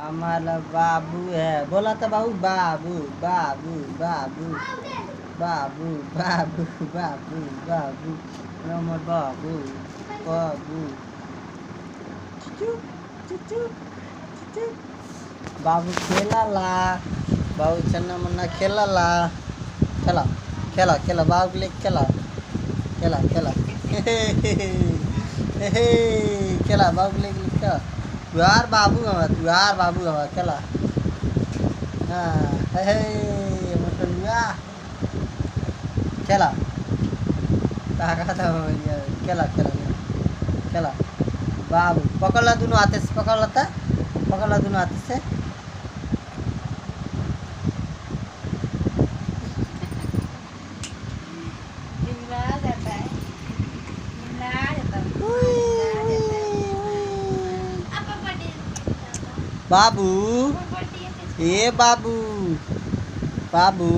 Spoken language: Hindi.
हमारा बाबू है। बोला था बाबू बाबू बाबू बाबू बाबू बाबू बाबू बाबू हमारा बाबू बाबू चुचू चुचू चुचू। बाबू खेला ला, बाबू चन्ना मन्ना खेला ला। खेला खेला खेला बाबू के लिए खेला खेला खेला खेला बाबू के लिए खेला। तुहार बाबू हवा, तुहार बाबू हवा खेला। हाँ मोटनुआ खेला ताका था खेला खेला खेला। बाबू पकड़ ला दोनों हाथे से, पकड़ लेता, पकड़ ला दोनों हाथे से। बाबू ए बाबू बाबू